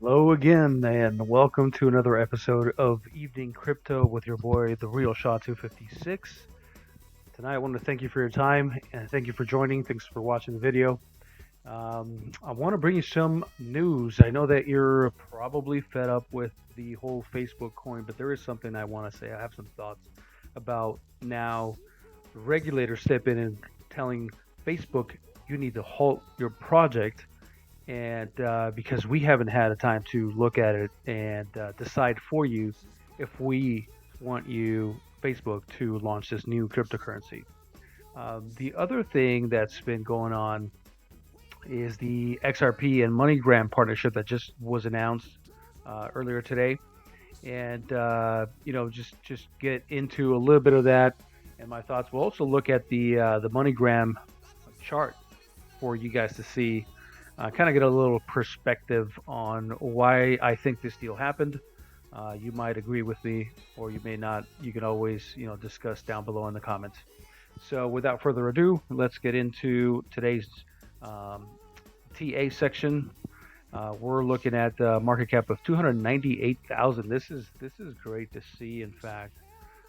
Hello again, and welcome to another episode of Evening Crypto with your boy, the Real Shaw 256. Tonight, I want to thank you for your time and thank you for joining. Thanks for watching the video. I want to bring you some news. I know that you're probably fed up with the whole Facebook coin, but there is something I want to say. I have some thoughts about now. Regulators step in and telling Facebook you need to halt your project and because we haven't had a time to look at it and decide for you if we want you, Facebook, to launch this new cryptocurrency. The other thing that's been going on is the XRP and Money Gram partnership that just was announced earlier today, and just get into a little bit of that and my thoughts. We'll also look at the Money Gram chart for you guys to see, kind of get a little perspective on why I think this deal happened. You might agree with me, or you may not. You can always, discuss down below in the comments. So, without further ado, let's get into today's um, TA section. We're looking at a market cap of 298,000. This is great to see. In fact,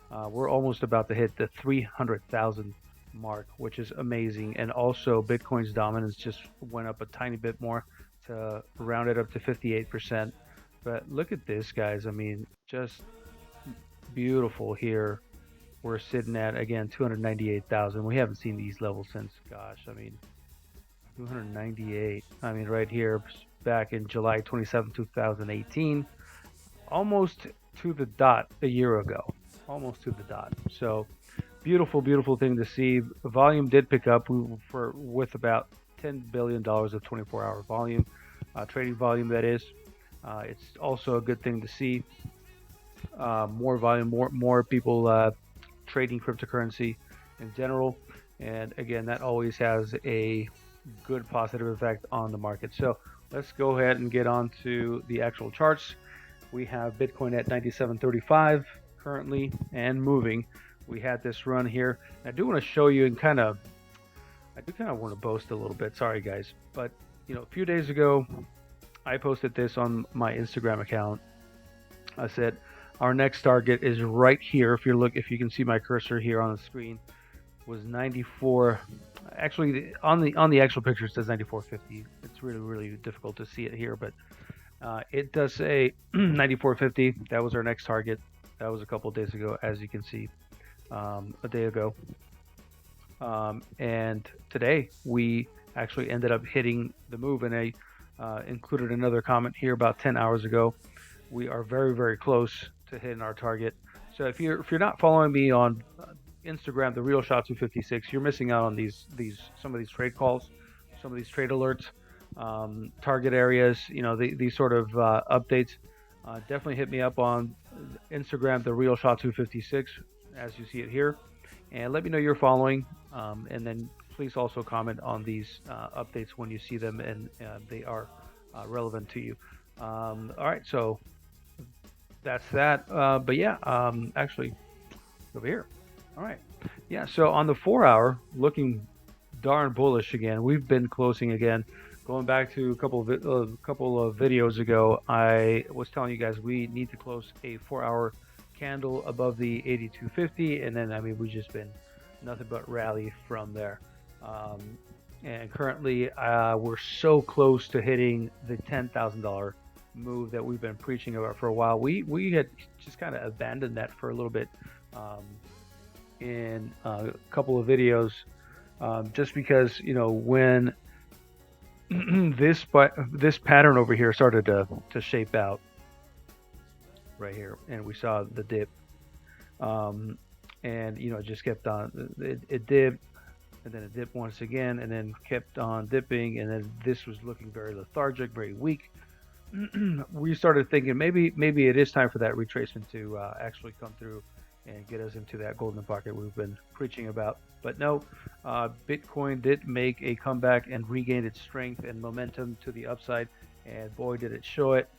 we're almost about to hit the 300,000 mark, which is amazing. And also, Bitcoin's dominance just went up a tiny bit more to round it up to 58%. But look at this, guys. I mean, just beautiful here. We're sitting at, again, 298,000. We haven't seen these levels since, gosh, I mean, 298. I mean, right here, back in July 27, 2018, almost to the dot a year ago. Almost to the dot. So, beautiful, beautiful thing to see. Volume did pick up with about $10 billion of 24-hour volume, trading volume, that is. It's also a good thing to see. More volume, more people trading cryptocurrency in general. And again, that always has a good positive effect on the market. So let's go ahead and get on to the actual charts. We have Bitcoin at 97.35 currently and moving. We had this run here. I do want to show you and I do kind of want to boast a little bit. Sorry, guys, but a few days ago, I posted this on my Instagram account. I said our next target is right here. If you can see my cursor here on the screen, was 94. Actually, on the actual picture it says 94.50. It's really difficult to see it here, but it does say 94.50. That was our next target. That was a couple of days ago, as you can see, a day ago. And today we actually ended up hitting the move, and I included another comment here about 10 hours ago. We are very close to hitting our target. So if you're not following me on Instagram, the Real Shot 256, you're missing out on some of these trade calls, some of these trade alerts, target areas, these sort of updates. Definitely hit me up on Instagram, the Real Shot 256, as you see it here, and let me know you're following. And then please also comment on these updates when you see them and they are relevant to you. All right, so that's that. But yeah, actually, over here. All right. Yeah, so on the 4 hour, looking darn bullish again. We've been closing again. Going back to a couple of videos ago, I was telling you guys we need to close a 4 hour candle above the 8250, and then we've just been nothing but rally from there. And currently, we're so close to hitting the $10,000 move that we've been preaching about for a while. We had just kind of abandoned that for a little bit in a couple of videos, just because when this pattern over here started to shape out right here, and we saw the dip, and it just kept on. It dipped, and then it dipped once again, and then kept on dipping, and then this was looking very lethargic, very weak. We started thinking maybe it is time for that retracement to actually come through and get us into that golden pocket we've been preaching about. But no, Bitcoin did make a comeback and regained its strength and momentum to the upside, and boy did it show it.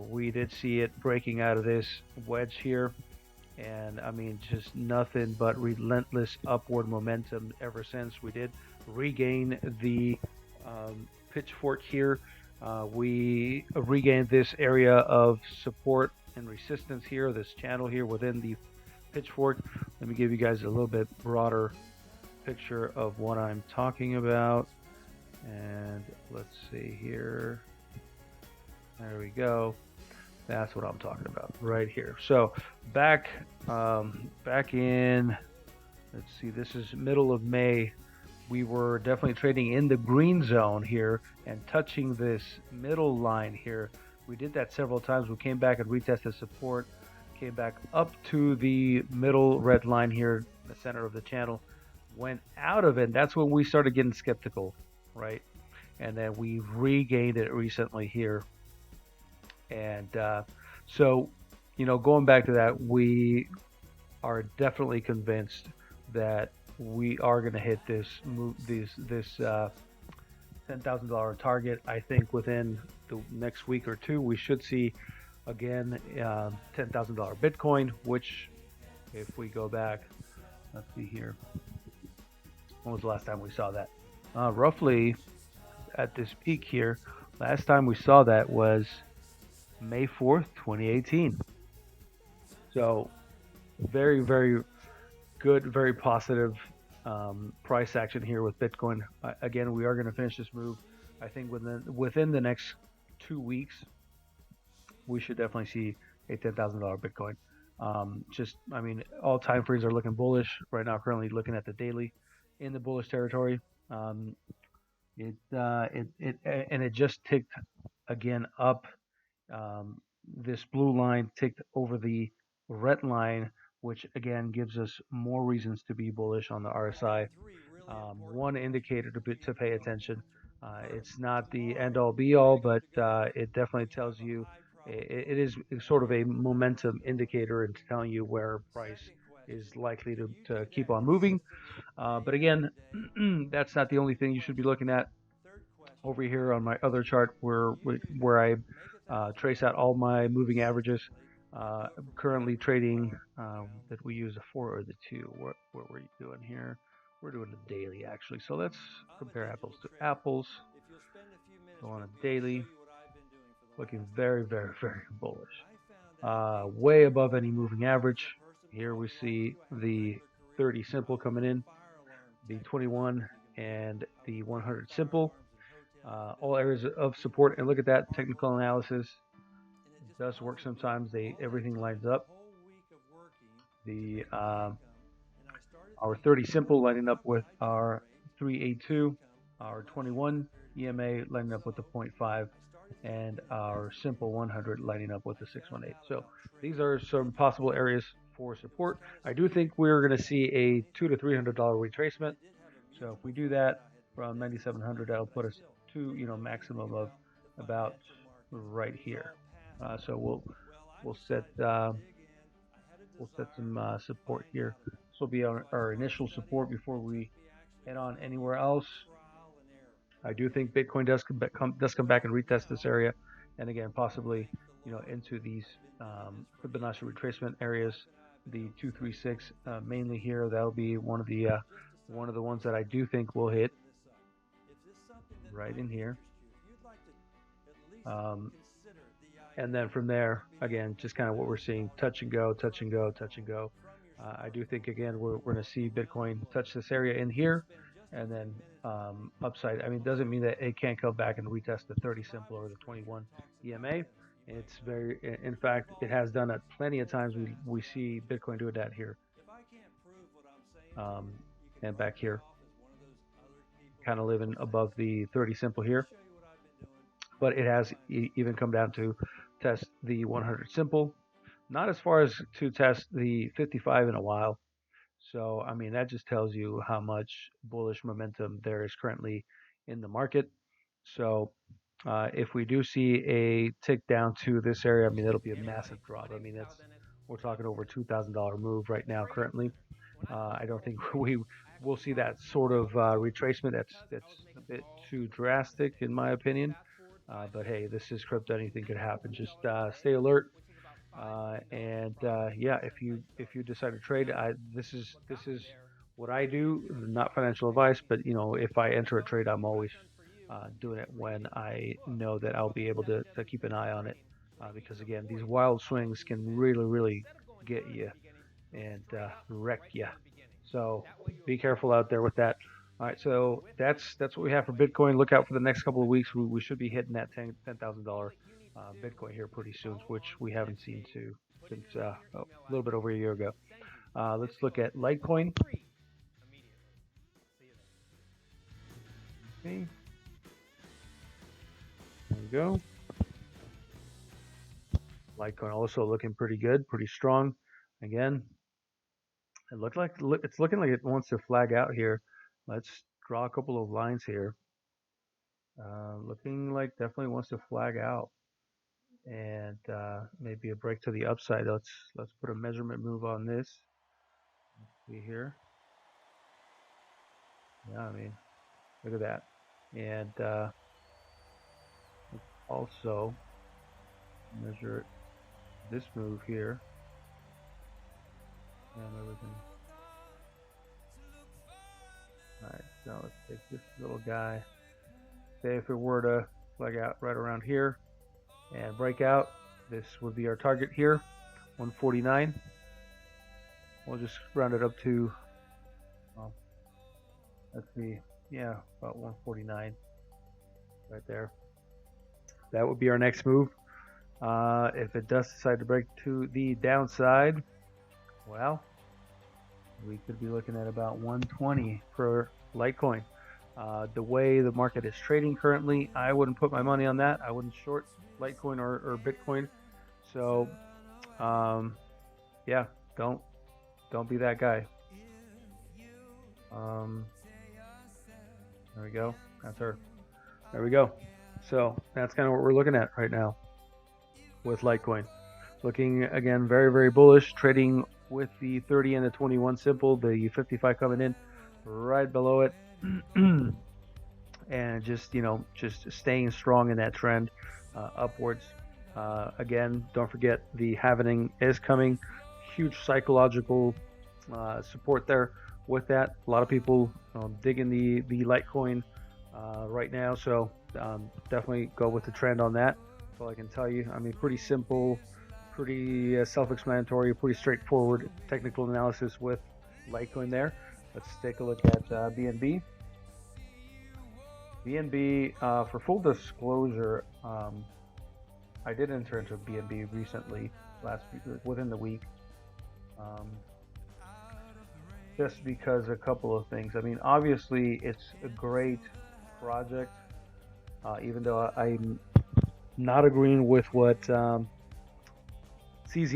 We did see it breaking out of this wedge here, and just nothing but relentless upward momentum ever since. We did regain the pitchfork here We regained this area of support and resistance here, this channel here within the pitchfork. Let me give you guys a little bit broader picture of what I'm talking about. And let's see here. There we go. That's what I'm talking about right here. So back in, let's see, this is middle of May. We were definitely trading in the green zone here and touching this middle line here. We did that several times. We came back and retested support, came back up to the middle red line here, the center of the channel, went out of it. That's when we started getting skeptical, right? And then we regained it recently here. And so, going back to that, we are definitely convinced that we are going to hit this $10,000 target. I think within the next week or two, we should see again $10,000 Bitcoin. Which, if we go back, let's see here, when was the last time we saw that? Roughly at this peak here, last time we saw that was May 4th, 2018. So very, very good, very positive price action here with Bitcoin. Again, we are going to finish this move. I think within the next 2 weeks, we should definitely see a $10,000 Bitcoin. All time frames are looking bullish right now. Currently looking at the daily in the bullish territory. It just ticked again up. This blue line ticked over the red line, which again gives us more reasons to be bullish on the RSI. One indicator to pay attention. It's not the end all be all, but it definitely tells you it is sort of a momentum indicator and telling you where price is likely to keep on moving. But again, that's not the only thing you should be looking at. Over here on my other chart where I trace out all my moving averages. I'm currently trading that we use a 4 or the 2. What were you doing here? We're doing the daily actually. So let's compare apples to apples. Go on a daily. Looking very, very, very bullish. Way above any moving average. Here we see the 30 simple coming in, the 21 and the 100 simple. All areas of support, and look at that technical analysis. It does work sometimes. Everything lines up. The our 30 simple lining up with our 382, our 21 EMA lining up with the 0.5, and our simple 100 lining up with the 618. So these are some possible areas for support. I do think we're going to see a $200 to $300 retracement. So if we do that from 9,700, that'll put us to maximum of about right here. So we'll set some support here. This will be our initial support before we head on anywhere else. I do think Bitcoin does come back and retest this area, and again possibly into these Fibonacci retracement areas, the 236 mainly here. That'll be one of the ones that I do think will hit right in here. And then from there, again, just kind of what we're seeing, touch and go, touch and go, touch and go. I do think, again, we're going to see Bitcoin touch this area in here and then upside. I mean, it doesn't mean that it can't come back and retest the 30 simple or the 21 EMA. In fact, it has done it plenty of times. We see Bitcoin doing that here. And back here, kind of living above the 30 simple here. But it has even come down to test the 100 simple, not as far as to test the 55 in a while. So, I mean, that just tells you how much bullish momentum there is currently in the market. So, if we do see a tick down to this area, I mean, it'll be a massive drop. I mean, we're talking over $2,000 move right now currently. I don't think we'll see that sort of retracement. That's a bit too drastic in my opinion. But hey, this is crypto. Anything could happen. Just stay alert. Yeah, if you decide to trade, this is what I do. Not financial advice, but if I enter a trade, I'm always doing it when I know that I'll be able to keep an eye on it. Because again, these wild swings can really get you and wreck you. So be careful out there with that. All right, so that's what we have for Bitcoin. Look out for the next couple of weeks. We should be hitting that $10,000 Bitcoin here pretty soon, which we haven't seen since a little bit over a year ago. Let's look at Litecoin. Okay, there we go. Litecoin also looking pretty good, pretty strong. Again, it's looking like it wants to flag out here. Let's draw a couple of lines here. Looking like definitely wants to flag out and maybe a break to the upside. Let's put a measurement move on this. Let's see here. Yeah, I mean, look at that. And let's also measure this move here. And everything. All right, so let's take this little guy. Say if it were to flag out right around here and break out, this would be our target here, 149. We'll just round it up to, well, let's see, yeah, about 149 right there. That would be our next move. If it does decide to break to the downside, well, we could be looking at about 120 per Litecoin. The way the market is trading currently, I wouldn't put my money on that. I wouldn't short Litecoin or Bitcoin. So, yeah, don't be that guy. There we go. That's her. There we go. So that's kind of what we're looking at right now with Litecoin. Looking again very bullish, trading with the 30 and the 21 simple, the 55 coming in right below it. And just staying strong in that trend upwards. Again, don't forget the halvening is coming. Huge psychological support there with that. A lot of people digging the Litecoin right now, so definitely go with the trend on that. That's all I can tell you. I mean, pretty simple, pretty self-explanatory, pretty straightforward technical analysis with Litecoin there. Let's take a look at BNB. BNB, for full disclosure, I did enter into BNB recently, within the week, just because a couple of things. I mean, obviously, it's a great project, even though I'm not agreeing with what CZ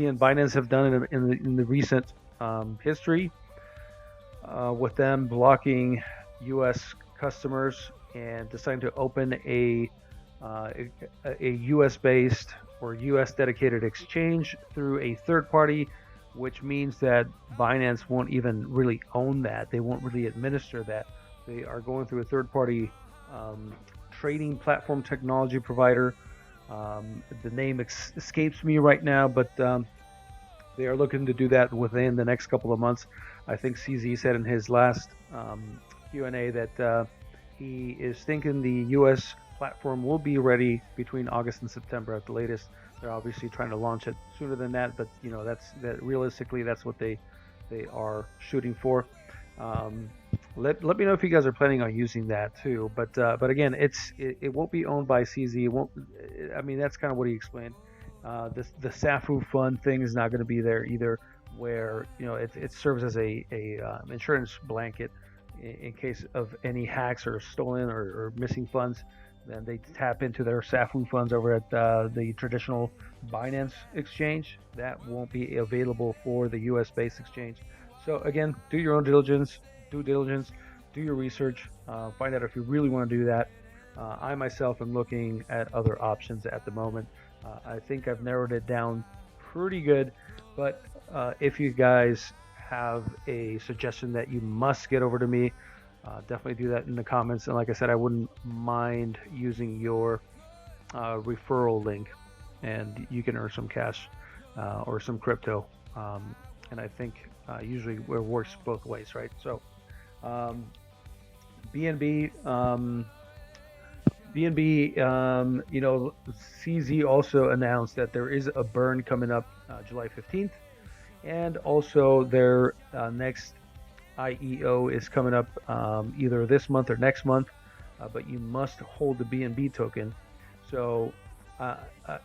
and Binance have done in the recent history, with them blocking U.S. customers and deciding to open a U.S.-based or U.S.-dedicated exchange through a third party, which means that Binance won't even really own that. They won't really administer that. They are going through a third-party trading platform technology provider. The name escapes me right now, but they are looking to do that within the next couple of months. I think CZ said in his last Q&A that he is thinking the U.S. platform will be ready between August and September at the latest. They're obviously trying to launch it sooner than that, but realistically, that's what they are shooting for. Let me know if you guys are planning on using that too. But again, it won't be owned by CZ. It won't. I mean, that's kind of what he explained. The SAFU fund thing is not going to be there either, where it serves as a insurance blanket in case of any hacks or stolen or missing funds. Then they tap into their SAFU funds over at the traditional Binance exchange. That won't be available for the US-based exchange. So again, do your own due diligence, do your research, find out if you really want to do that. I myself am looking at other options at the moment. I think I've narrowed it down pretty good, but if you guys have a suggestion that you must get over to me, definitely do that in the comments. And like I said, I wouldn't mind using your referral link, and you can earn some cash or some crypto. And I think usually it works both ways, right? So BNB, BNB, CZ also announced that there is a burn coming up July 15th, and also their next IEO is coming up either this month or next month, but you must hold the BNB token. So,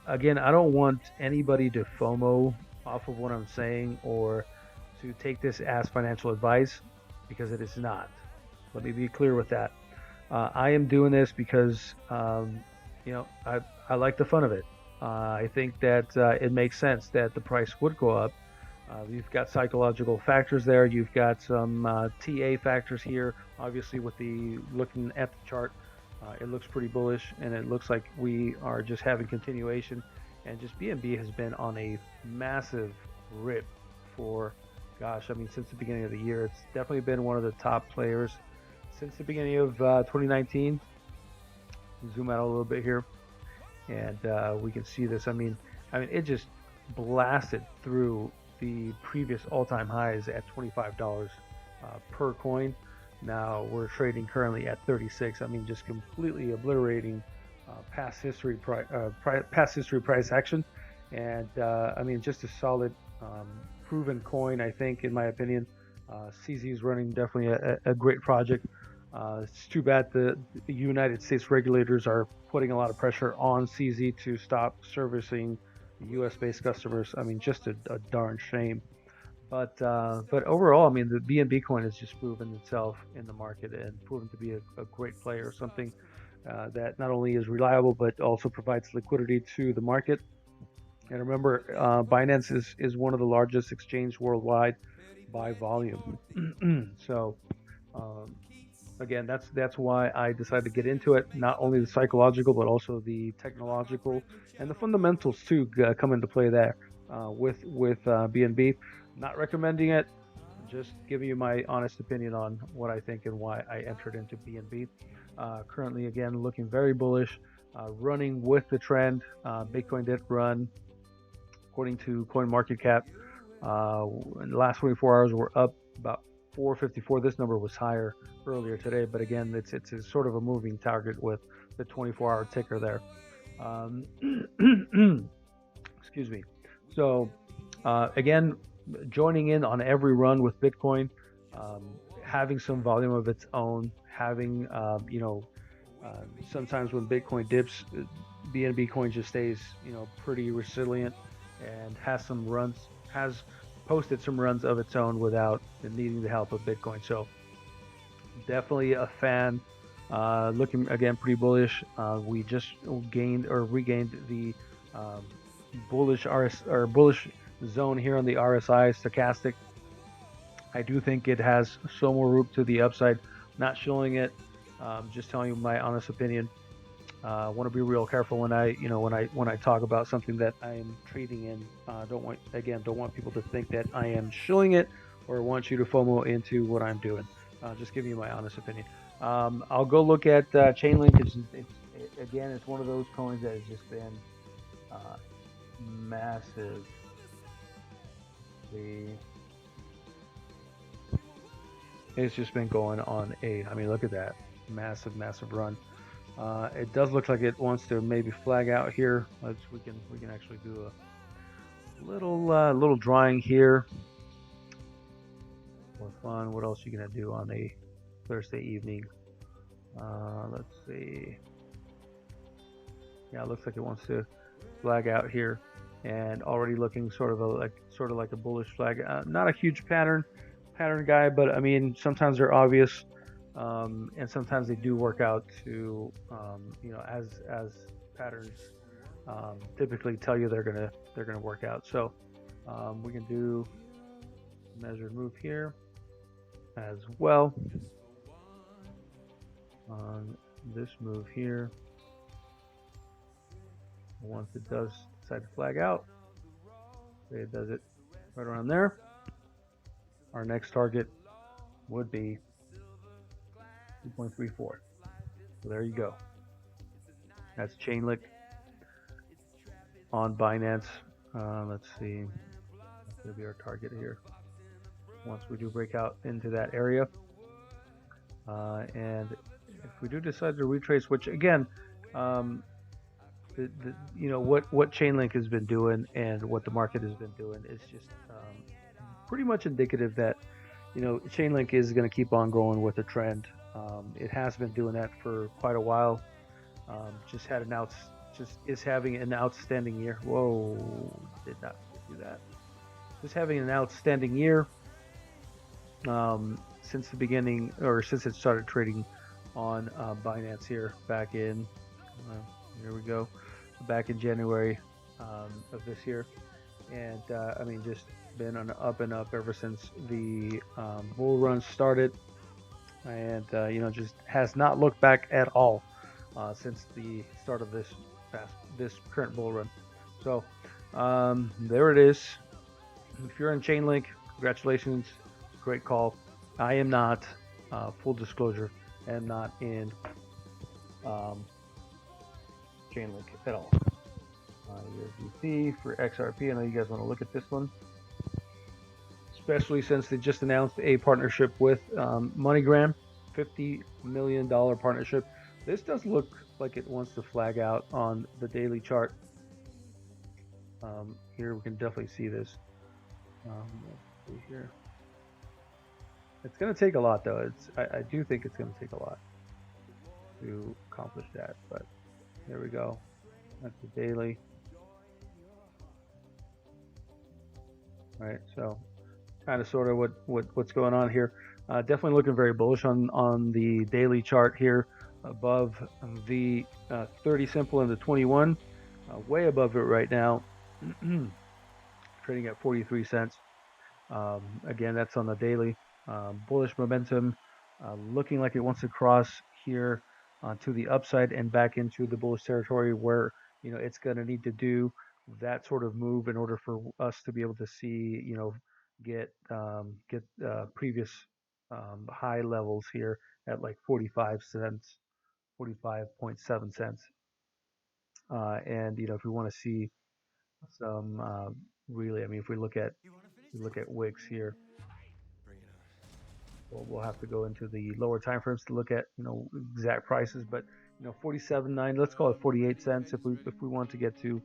again, I don't want anybody to FOMO off of what I'm saying or to take this as financial advice, because it is not. Let me be clear with that. I am doing this because, I like the fun of it. I think that it makes sense that the price would go up. You've got psychological factors there. You've got some TA factors here. Obviously, with the looking at the chart, it looks pretty bullish, and it looks like we are just having continuation. And just BNB has been on a massive rip for, gosh, I mean, since the beginning of the year. It's definitely been one of the top players since the beginning of 2019. Zoom out a little bit here, and we can see this. I mean, it just blasted through the previous all-time highs at $25 per coin. Now we're trading currently at 36. I mean, just completely obliterating past history price action, and I mean, just a solid, proven coin. I think, in my opinion, CZ is running definitely a great project. It's too bad the United States regulators are putting a lot of pressure on CZ to stop servicing U.S.-based customers. I mean, just a darn shame. But overall, I mean, the BNB coin has just proven itself in the market and proven to be a great player, something that not only is reliable but also provides liquidity to the market. And remember, Binance is one of the largest exchanges worldwide by volume. So um, again, that's why I decided to get into it. Not only the psychological, but also the technological and the fundamentals too come into play there with BNB. Not recommending it, just giving you my honest opinion on what I think and why I entered into BNB. Currently, again, looking very bullish, running with the trend. Bitcoin did run, according to CoinMarketCap. In the last 24 hours, we're up about 454. This number was higher earlier today, but again, it's a sort of a moving target with the 24-hour ticker there. Excuse me. So again, joining in on every run with Bitcoin, having some volume of its own, having sometimes when Bitcoin dips, BNB coin just stays pretty resilient and has posted some runs of its own without needing the help of Bitcoin. So definitely a fan. Looking again pretty bullish. We just gained or regained the bullish bullish zone here on the RSI stochastic. I do think it has so more room to the upside. Not showing it. Just telling you my honest opinion. Want to be real careful when I talk about something that I am trading in. Don't want people to think that I am shilling it or want you to FOMO into what I'm doing. Just giving you my honest opinion. I'll go look at Chainlink. It's one of those coins that has just been massive. It's just been going on look at that massive run. It does look like it wants to maybe flag out here. We can actually do a little drawing here for fun. What else are you gonna do on a Thursday evening? Let's see. Yeah, it looks like it wants to flag out here, and already looking sort of like a bullish flag. Not a huge pattern guy, but I mean, sometimes they're obvious. And sometimes they do work out to as patterns typically tell you they're gonna work out. So we can do measured move here as well on this move here. Once it does decide to flag out, say it does it right around there, our next target would be 2.34. So there you go. That's Chainlink on Binance. Let's see. That's going to be our target here. Once we do break out into that area. And if we do decide to retrace, which again, Um, what Chainlink has been doing and what the market has been doing is just pretty much indicative that Chainlink is going to keep on going with the trend. It has been doing that for quite a while. Just had an outs just is having an outstanding year. Whoa, did not do that. Just having an outstanding year since the beginning, or since it started trading on Binance here back in. Here we go, back in January of this year, and I mean, just been on up and up ever since the bull run started, and just has not looked back at all since the start of this current bull run. So there it is. If you're in Chainlink, congratulations, great call. I am not, full disclosure, I am not in um, Chainlink at all. USDC for XRP. I know you guys want to look at this one, especially since they just announced a partnership with MoneyGram, $50 million partnership. This does look like it wants to flag out on the daily chart. Here we can definitely see this. Let's see here. It's going to take a lot, though. I do think it's going to take a lot to accomplish that. But there we go. That's the daily. All right, so kind of sort of what's going on here. Definitely looking very bullish on the daily chart here, above the 30 simple and the 21, way above it right now, trading at 43 cents. Again, that's on the daily. Bullish momentum, looking like it wants to cross here to the upside and back into the bullish territory, where it's going to need to do that sort of move in order for us to be able to see get previous high levels here at like 45 cents, 45.7 cents. And if we want to see some really, I mean, if we look at wicks here, we'll have to go into the lower time frames to look at exact prices, but 47.9, let's call it 48 cents. If we want to get to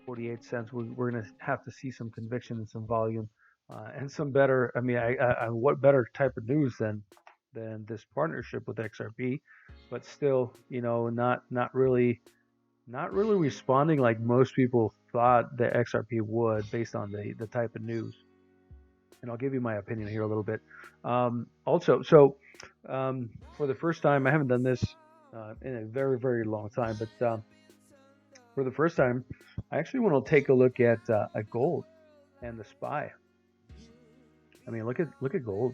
48 cents, we're going to have to see some conviction and some volume, and some better. I mean, what better type of news than this partnership with XRP, but still, not really responding like most people thought that XRP would, based on the type of news. And I'll give you my opinion here a little bit. Also, so for the first time, I haven't done this in a very, very long time, but for the first time, I actually want to take a look at gold and the SPY. I mean, look at gold.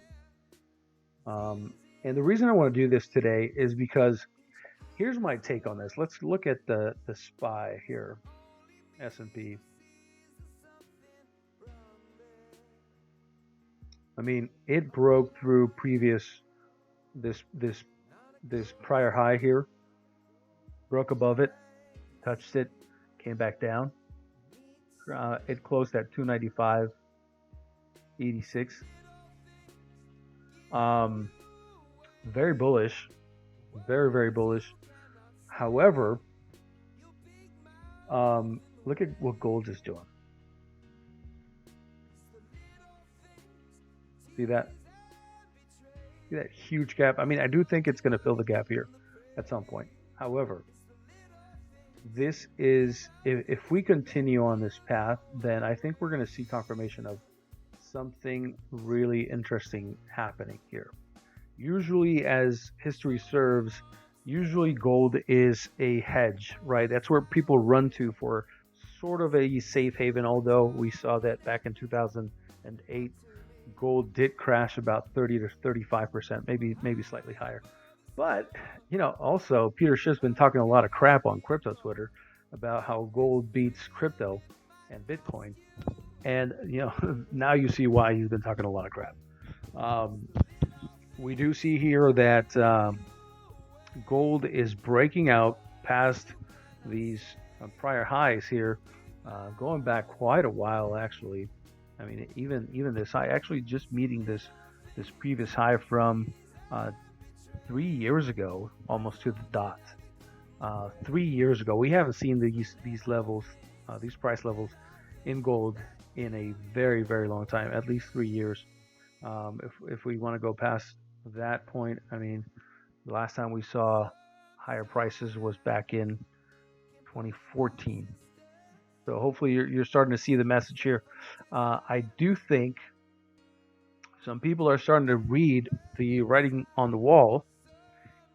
And the reason I want to do this today is because here's my take on this. Let's look at the SPY here, S&P. I mean, it broke through this prior high here, broke above it, touched it, came back down. It closed at 295.86. Very bullish, very, very bullish. However, look at what gold is doing. See that? See that huge gap? I mean, I do think it's going to fill the gap here at some point. However, this is, if we continue on this path, then I think we're going to see confirmation of something really interesting happening here. Usually, as history serves, usually gold is a hedge, right? That's where people run to for sort of a safe haven, although we saw that back in 2008, gold did crash about 30 to 35%, maybe slightly higher. But, also Peter Schiff's been talking a lot of crap on crypto Twitter about how gold beats crypto and Bitcoin. And, now you see why he's been talking a lot of crap. We do see here that gold is breaking out past these prior highs here, going back quite a while, actually. I mean, even this high, actually just meeting this previous high from 3 years ago, almost to the dot. 3 years ago. We haven't seen these levels, these price levels in gold in a very, very long time, at least 3 years. If we want to go past that point, I mean, the last time we saw higher prices was back in 2014. So hopefully you're starting to see the message here. I do think some people are starting to read the writing on the wall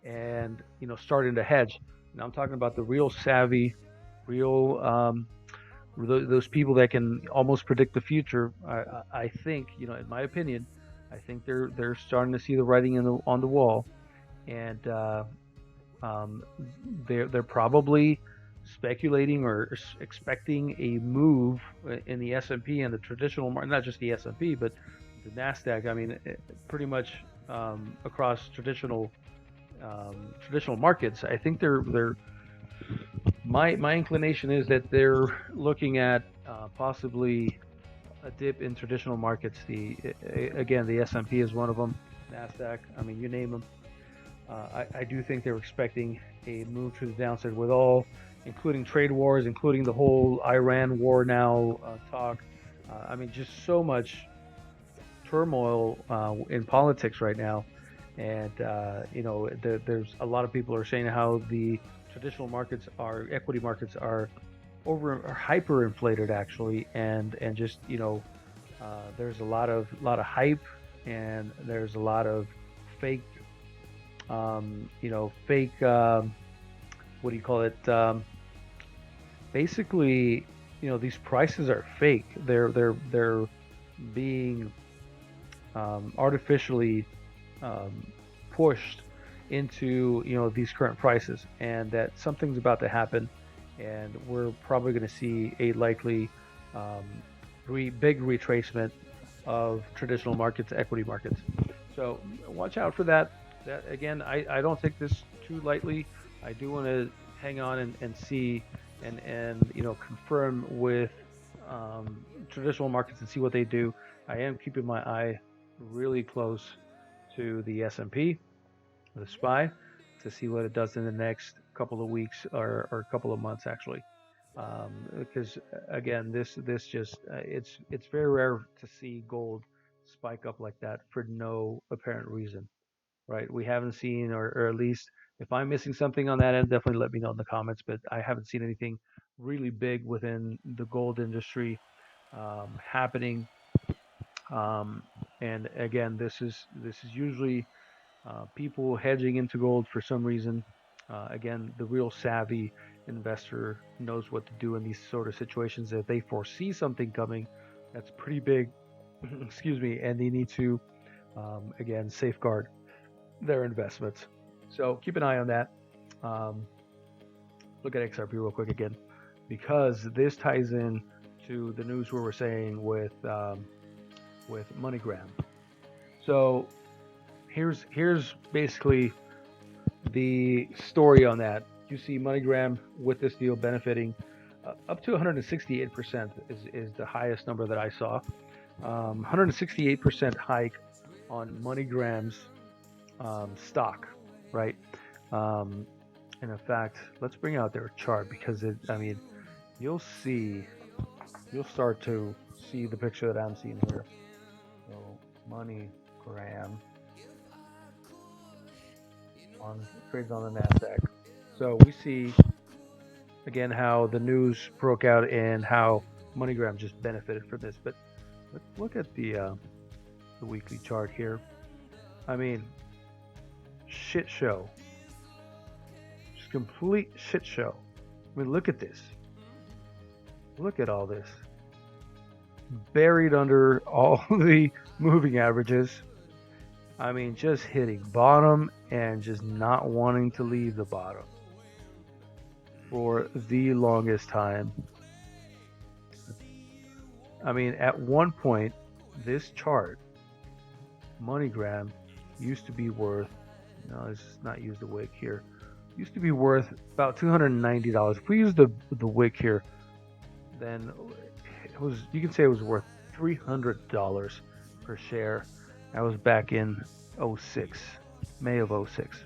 and starting to hedge. And I'm talking about the real savvy, real those people that can almost predict the future. I think, in my opinion, I think they're starting to see the writing on the wall, and um, they're probably speculating or expecting a move in the S&P and the traditional market, not just the S&P, but the Nasdaq. I mean, pretty much across traditional markets. I think they're my inclination is that they're looking at possibly a dip in traditional markets. Again, the S&P is one of them. Nasdaq. I mean, you name them. I do think they're expecting a move to the downside with all, including trade wars, including the whole Iran war now talk. I mean, just so much turmoil in politics right now, and there's a lot of people are saying how the traditional markets, equity markets, are hyperinflated actually, and just there's a lot of hype, and there's a lot of fake fake what do you call it? Basically, these prices are fake. They're being artificially pushed into these current prices, and that something's about to happen, and we're probably going to see a likely big retracement of traditional markets, equity markets. So watch out for that. That again, I don't take this too lightly. I do want to hang on and see and confirm with traditional markets and see what they do. I am keeping my eye really close to the S&P, the SPY, to see what it does in the next couple of weeks or a couple of months actually. Because again, this just it's very rare to see gold spike up like that for no apparent reason, right? We haven't seen, or at least if I'm missing something on that end, definitely let me know in the comments. But I haven't seen anything really big within the gold industry happening. And again, this is usually people hedging into gold for some reason. Again, the real savvy investor knows what to do in these sort of situations. If they foresee something coming that's pretty big, excuse me, and they need to again safeguard their investments. So keep an eye on that. Look at XRP real quick again, because this ties in to the news we were saying with Money Gram. So here's basically the story on that. You see MoneyGram with this deal benefiting up to 168% is the highest number that I saw. 168% hike on MoneyGram's stock, right? And in fact, let's bring out their chart, because you'll start to see the picture that I'm seeing here. So MoneyGram trades on the Nasdaq. So we see again how the news broke out and how MoneyGram just benefited from this. But let's look at the weekly chart here. I mean, shit show. Just complete shit show. I mean, look at this. Look at all this. Buried under all the moving averages. I mean, just hitting bottom and just not wanting to leave the bottom for the longest time. I mean, at one point, this chart, MoneyGram, used to be worth, let's not use the wick here, used to be worth about $290. If we use the wick here, then you can say it was worth $300 per share. That was back in 06, May of 06.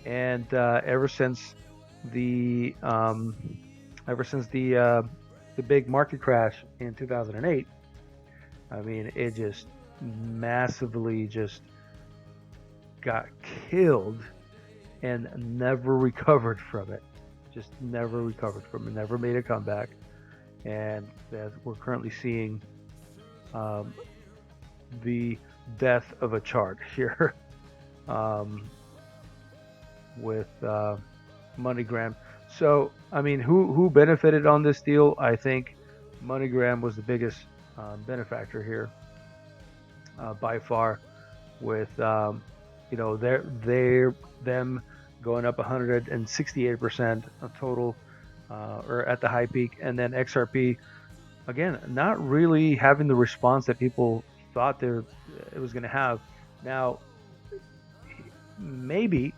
and ever since the the big market crash in 2008, I mean, it just massively just got killed and never recovered from it. Just never recovered from it. Never made a comeback, and that we're currently seeing um, the death of a chart here um, with MoneyGram. So, I mean, who benefited on this deal? I think MoneyGram was the biggest benefactor here by far, with their them going up 168% of total, or at the high peak, and then XRP again not really having the response that people thought it was going to have. Now, maybe,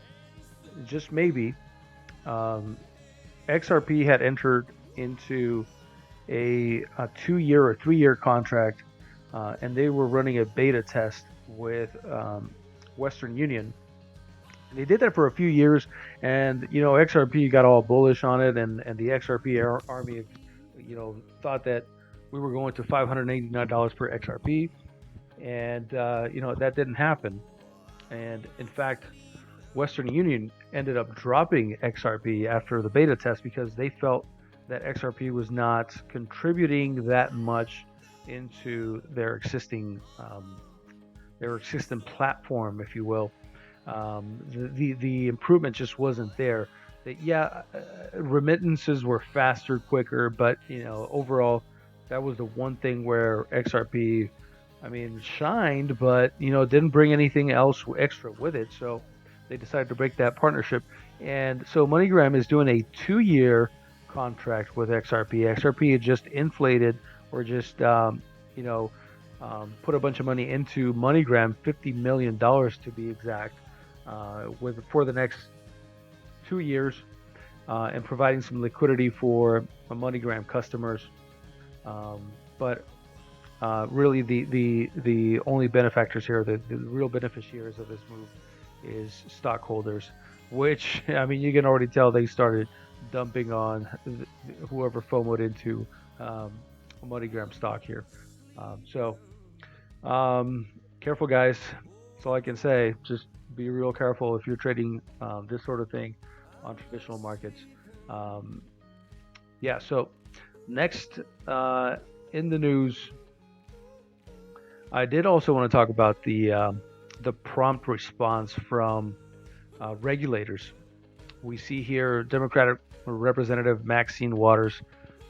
just maybe, um, XRP had entered into a 2 year or 3 year contract, and they were running a beta test with Western Union. And they did that for a few years, and XRP got all bullish on it, and the XRP army, thought that we were going to $589 per XRP, and that didn't happen. And in fact, Western Union ended up dropping XRP after the beta test because they felt that XRP was not contributing that much into their existing platform, if you will. The improvement just wasn't there. Remittances were faster, quicker, but overall, that was the one thing where XRP, I mean, shined, but didn't bring anything else extra with it. So they decided to break that partnership, and so MoneyGram is doing a 2 year contract with XRP. XRP had just inflated, or just put a bunch of money into MoneyGram, $50 million to be exact, for the next 2 years, and providing some liquidity for MoneyGram customers. But really, the only benefactors here, the real beneficiaries of this move, is stockholders, which, I mean, you can already tell they started dumping on whoever FOMO'd into MoneyGram stock here. So careful, guys. That's all I can say. Just be real careful if you're trading this sort of thing on traditional markets. Um, yeah. So next, in the news, I did also want to talk about the prompt response from regulators. We see here Democratic Representative Maxine Waters,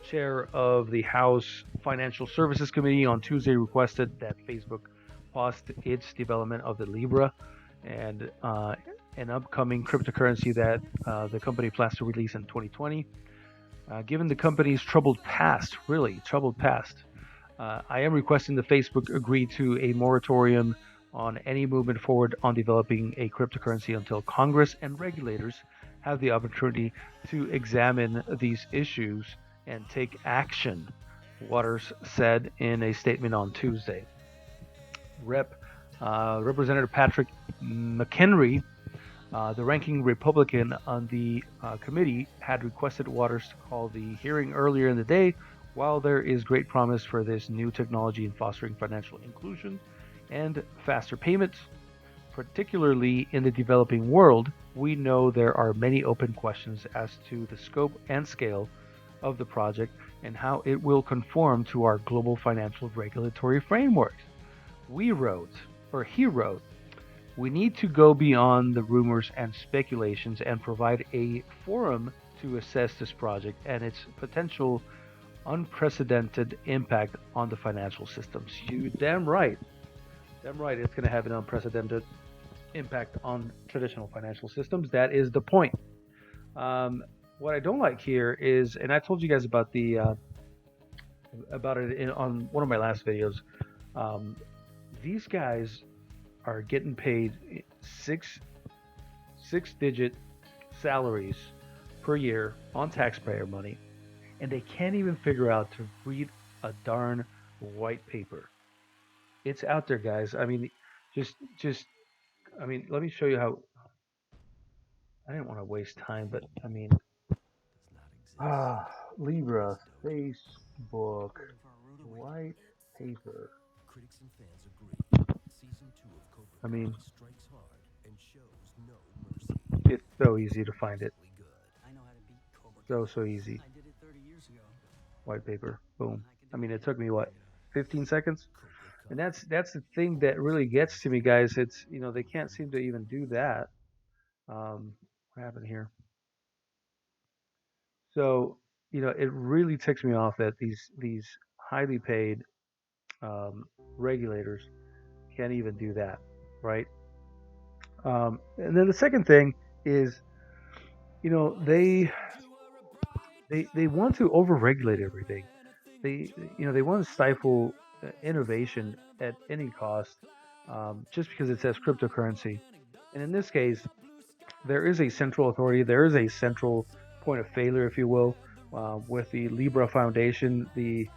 chair of the House Financial Services Committee, on Tuesday requested that Facebook pause its development of the Libra, and an upcoming cryptocurrency that the company plans to release in 2020. Given the company's troubled past, I am requesting that Facebook agree to a moratorium on any movement forward on developing a cryptocurrency until Congress and regulators have the opportunity to examine these issues and take action, Waters said in a statement on Tuesday. Representative Patrick McHenry, the ranking Republican on the committee, had requested Waters to call the hearing earlier in the day. While there is great promise for this new technology in fostering financial inclusion and faster payments, particularly in the developing world, we know there are many open questions as to the scope and scale of the project and how it will conform to our global financial regulatory frameworks. He wrote, we need to go beyond the rumors and speculations and provide a forum to assess this project and its potential unprecedented impact on the financial systems. You damn right. Damn right, it's going to have an unprecedented impact on traditional financial systems. That is the point. What I don't like here is, and I told you guys about it on one of my last videos. These guys are getting paid six-digit salaries per year on taxpayer money, and they can't even figure out to read a darn white paper. It's out there, guys. I mean, just I mean, let me show you how. I didn't want to waste time, but I mean, ah, Libra, Facebook, white paper. I mean, it's so easy to find it. So easy. White paper. Boom. I mean, it took me what, 15 seconds? And that's the thing that really gets to me, guys. It's they can't seem to even do that. What happened here? So it really ticks me off that these highly paid um, regulators can't even do that, right? And then the second thing is, you know, they want to overregulate everything. They want to stifle innovation at any cost, just because it says cryptocurrency. And in this case, there is a central authority. There is a central point of failure, if you will, with the Libra Foundation, the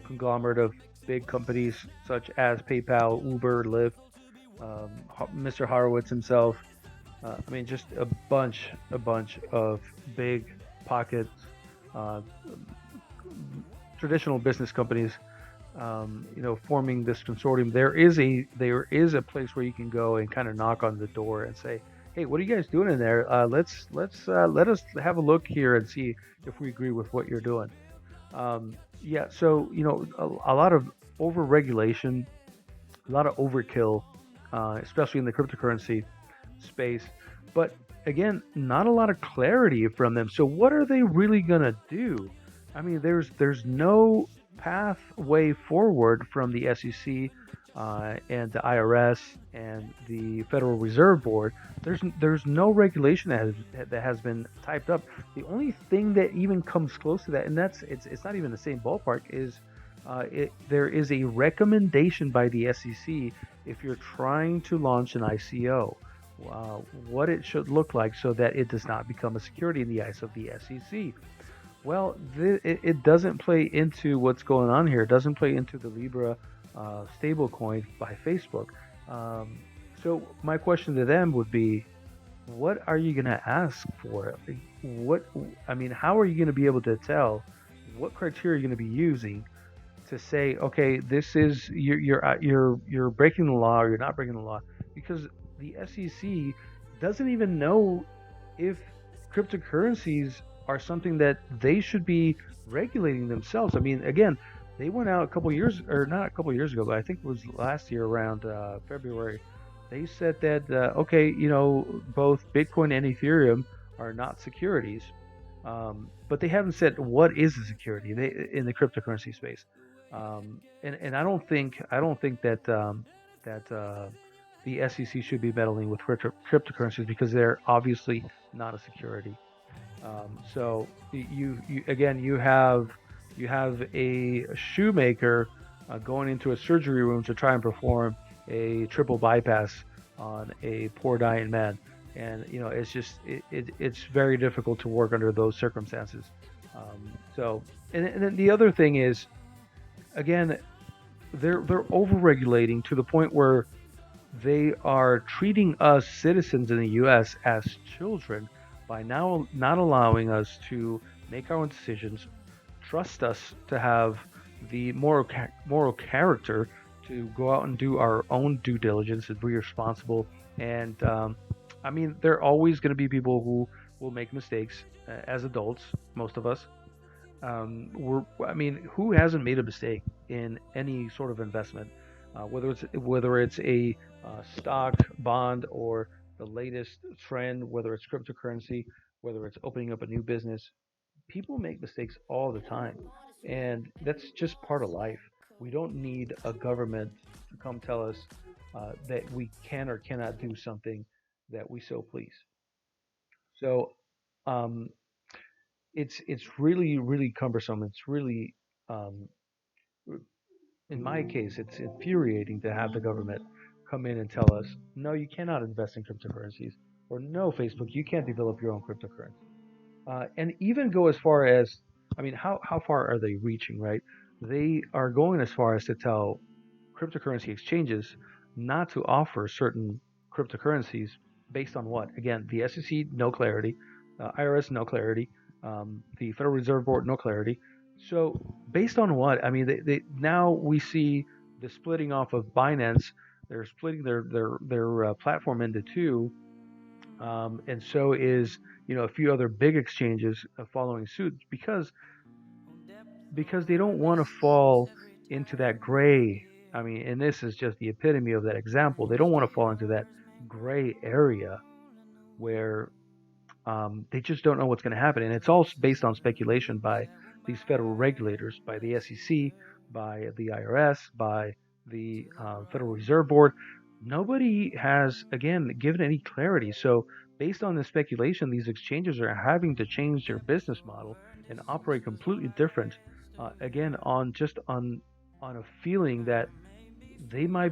conglomerate of big companies such as PayPal, Uber, Lyft, Mr. Horowitz himself. I mean, just a bunch of big pockets, uh, traditional business companies, forming this consortium. There is a place where you can go and kind of knock on the door and say, "Hey, what are you guys doing in there? Let us have a look here and see if we agree with what you're doing." Yeah, so a lot of overregulation, a lot of overkill, especially in the cryptocurrency space. But again, not a lot of clarity from them. So what are they really gonna do? I mean, there's no pathway forward from the SEC and the IRS and the Federal Reserve Board. There's no regulation that has been typed up. The only thing that even comes close to that, and it's not even the same ballpark, is there is a recommendation by the SEC if you're trying to launch an ICO, what it should look like so that it does not become a security in the eyes of the SEC. Well, it doesn't play into what's going on here. It doesn't play into the Libra stablecoin by Facebook. Um, so my question to them would be, what are you going to ask for? What I mean, how are you going to be able to tell what criteria you're going to be using to say, okay, this is you're breaking the law or you're not breaking the law, because the SEC doesn't even know if cryptocurrencies are something that they should be regulating themselves. I mean, again, they went out a couple years, or not a couple years ago, but I think it was last year around February. They said that okay, both Bitcoin and Ethereum are not securities, but they haven't said what is a security in the cryptocurrency space. And I don't think that the SEC should be meddling with cryptocurrencies because they're obviously not a security. So you again you have a shoemaker going into a surgery room to try and perform a triple bypass on a poor dying man, and it's just it's very difficult to work under those circumstances. So and then the other thing is, again, they're overregulating to the point where they are treating us citizens in the U.S. as children by now not allowing us to make our own decisions, trust us to have the moral character to go out and do our own due diligence and be responsible. And I mean, there are always going to be people who will make mistakes as adults, most of us. I mean, who hasn't made a mistake in any sort of investment, whether it's a stock, bond, or the latest trend, whether it's cryptocurrency, whether it's opening up a new business. People make mistakes all the time, and that's just part of life. We don't need a government to come tell us that we can or cannot do something that we so please. So, um, it's really cumbersome. It's really um, in my case, it's infuriating to have the government come in and tell us, no, you cannot invest in cryptocurrencies, or no, Facebook, you can't develop your own cryptocurrency, and even go as far as, I mean, how far are they reaching, right? They are going as far as to tell cryptocurrency exchanges not to offer certain cryptocurrencies based on what? Again, the SEC, no clarity. IRS, no clarity. The Federal Reserve Board, no clarity. So based on what? I mean, now we see the splitting off of Binance. They're splitting their platform into two, and so is a few other big exchanges following suit because they don't want to fall into that gray. I mean, and this is just the epitome of that example. They don't want to fall into that gray area where they just don't know what's going to happen. And it's all based on speculation by these federal regulators, by the SEC, by the IRS, by the Federal Reserve Board. Nobody has, again, given any clarity. So, based on the speculation, these exchanges are having to change their business model and operate completely different. Again, on a feeling that they might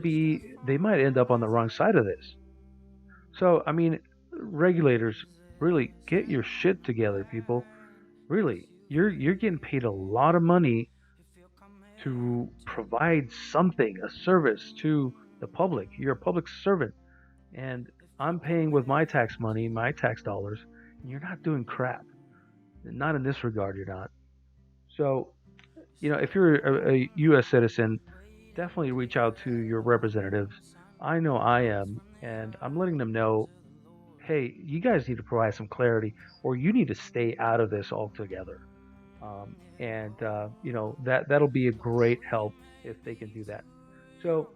end up on the wrong side of this. So, I mean, regulators, really get your shit together, people. Really, you're getting paid a lot of money to provide something, a service to the public. You're a public servant, and I'm paying with my tax money, my tax dollars, and you're not doing crap. Not in this regard, you're not. So, if you're a U.S. citizen, definitely reach out to your representatives. I know I am, and I'm letting them know, hey, you guys need to provide some clarity, or you need to stay out of this altogether. And that'll be a great help if they can do that. So,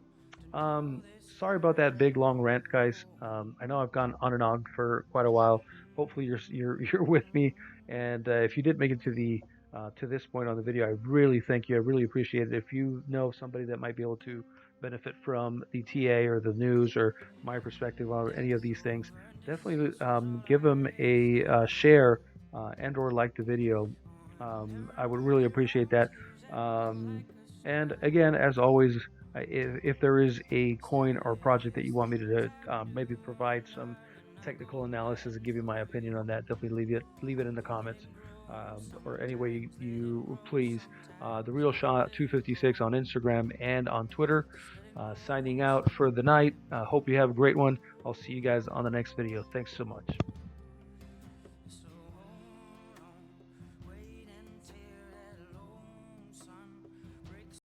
sorry about that big long rant, guys. I know I've gone on and on for quite a while. Hopefully, you're with me. And if you did make it to this point on the video, I really thank you. I really appreciate it. If you know somebody that might be able to benefit from the TA or the news or my perspective on any of these things, definitely give them a share and or like the video. I would really appreciate that. And again, as always, if there is a coin or project that you want me to maybe provide some technical analysis and give you my opinion on that, definitely leave it in the comments, or any way you please. The Real Shot 256 on Instagram and on Twitter. Signing out for the night. Hope you have a great one. I'll see you guys on the next video. Thanks so much.